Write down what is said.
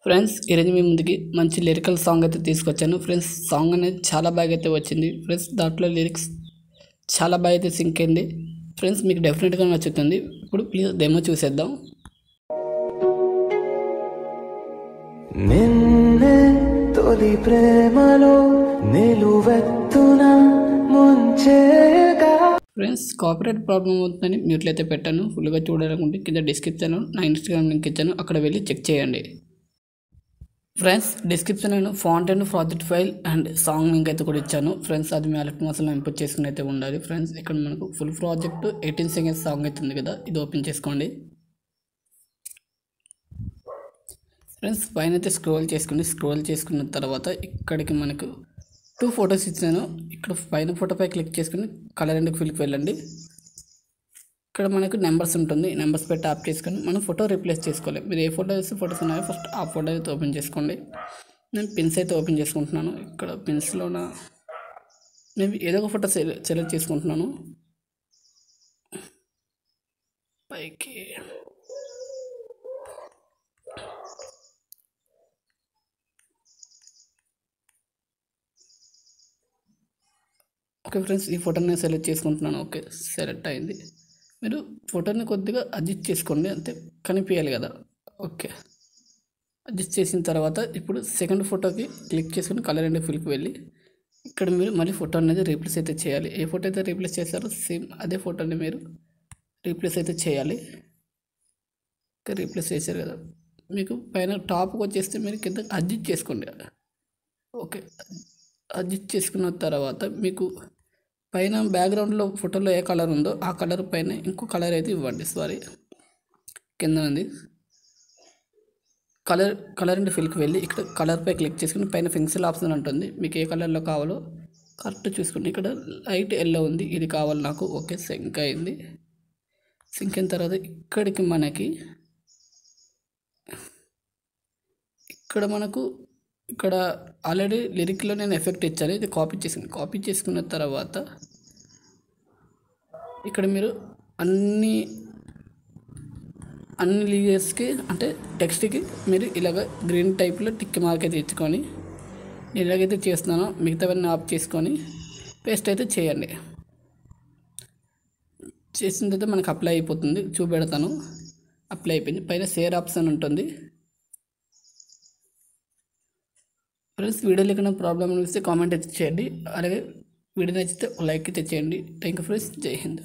Friends ఈరోజు మీ ముందుకి మంచి లిరికల్ సాంగ్ అయితే తీసుకొచ్చాను. ఫ్రెండ్స్ సాంగ్ అనేది చాలా బాగా అయితే వచ్చింది. ఫ్రెండ్స్ దాంట్లో లిరిక్స్ చాలా బాగా అయితే సింక్ అయింది. ఫ్రెండ్స్ మీకు డెఫినెట్గా నచ్చుతుంది. ఇప్పుడు ప్లీజ్ డెమో చూసేద్దాం. నిన్నే తొలి ప్రేమలో నిలువెత్తున ముంచేగా. ఫ్రెండ్స్ కాపీరైట్ ప్రాబ్లం అవుతుందని మ్యూట్లో అయితే పెట్టాను. ఫుల్గా చూడాలనుకుంటే కింద డిస్క్రిప్షన్లో నా ఇన్స్టాగ్రామ్ లింక్ ఇచ్చాను, అక్కడ వెళ్ళి చెక్ చేయండి. ఫ్రెండ్స్ డిస్క్రిప్షన్లో font and project file and song link అయితే కూడా ఇచ్చాను. ఫ్రెండ్స్ అది మీ అలర్ట్ మాసంలో ఇంపోర్ట్ చేసుకుని అయితే ఉండాలి. ఫ్రెండ్స్ ఇక్కడ మనకు ఫుల్ ప్రాజెక్ట్ 18 సెకండ్స్ సాంగ్ అయితే ఉంది కదా, ఇది ఓపెన్ చేసుకోండి. ఫ్రెండ్స్ పైన అయితే స్క్రోల్ చేసుకున్న తర్వాత ఇక్కడికి మనకు 2 ఫొటోస్ ఇచ్చాను. ఇక్కడ పైన ఫోటోపై క్లిక్ చేసుకుని కలర్ అండ్ ఫిల్కి వెళ్ళండి. ఇక్కడ మనకు నెంబర్స్ ఉంటుంది, నెంబర్స్ పెట్టి ట్యాప్ చేసుకొని మనం ఫోటో రీప్లేస్ చేసుకోవాలి. మీరు ఏ ఫోటో వేస్తే ఫోటోస్ ఉన్నాయో ఫస్ట్ ఆ ఫోటో అయితే ఓపెన్ చేసుకోండి. నేను పిన్స్ అయితే ఓపెన్ చేసుకుంటున్నాను. ఇక్కడ పిన్స్లోన నేను ఏదో ఒక ఫోటో సెలెక్ట్ చేసుకుంటున్నాను. పైకి ఓకే ఫ్రెండ్స్, ఈ ఫోటోని నేను సెలెక్ట్ చేసుకుంటున్నాను. ఓకే సెలెక్ట్ అయింది. మీరు ఫోటోని కొద్దిగా అడ్జస్ట్ చేసుకోండి, అంతే కనిపించాలి కదా. ఓకే అడ్జస్ట్ చేసిన తర్వాత ఇప్పుడు సెకండ్ ఫోటోకి క్లిక్ చేసుకుని కలర్ అండ్ ఫిల్కి వెళ్ళి ఇక్కడ మీరు మళ్ళీ ఫోటో అనేది రీప్లేస్ అయితే చేయాలి. ఏ ఫోటో అయితే రీప్లేస్ చేస్తారో సేమ్ అదే ఫోటోని మీరు రీప్లేస్ అయితే చేయాలి. రీప్లేస్ చేశారు కదా, మీకు పైన టాప్కి వచ్చేస్తే మీరు కింద అడ్జస్ట్ చేసుకోండి. ఓకే అడ్జస్ట్ చేసుకున్న తర్వాత మీకు పైన బ్యాక్గ్రౌండ్లో ఫోటోలో ఏ కలర్ ఉందో ఆ కలర్ పైన ఇంకో కలర్ అయితే ఇవ్వండి. సారీ కింద ఉంది కలర్ అండ్ ఫిల్కి వెళ్ళి ఇక్కడ కలర్పై క్లిక్ చేసుకుని పైన పెన్సిల్ ఆప్షన్ ఉంటుంది. మీకు ఏ కలర్లో కావాలో కరెక్ట్ చూసుకుని ఇక్కడ లైట్ ఎల్లో ఉంది, ఇది కావాలి నాకు. ఓకే సింక్ అయింది. సింక్ అయిన తర్వాత ఇక్కడికి మనకి ఇక్కడ ఆల్రెడీ లిరిక్లో నేను ఎఫెక్ట్ ఇచ్చాను, ఇది కాపీ చేసుకున్న తర్వాత ఇక్కడ మీరు అన్ని లీజర్స్కి అంటే టెక్స్ట్కి మీరు ఇలాగ గ్రీన్ టైప్లో టిక్ మార్క్ అయితే ఇచ్చుకొని నేను ఇలాగైతే చేస్తున్నానో మిగతావన్నీ ఆఫ్ చేసుకొని పేస్ట్ అయితే చేయండి. చేసిన తర్వాత మనకు అప్లై అయిపోతుంది, చూపెడతాను. అప్లై అయిపోయింది. పైన షేర్ ఆప్షన్ ఉంటుంది. ఫ్రెండ్స్ వీడియోలో ఏమైనా ప్రాబ్లం అనిపిస్తే కామెంట్ అయితే చేయండి, అలాగే వీడియో నచ్చితే లైక్ అయితే చేయండి. థ్యాంక్ యూ ఫ్రెండ్స్, జై హింద్.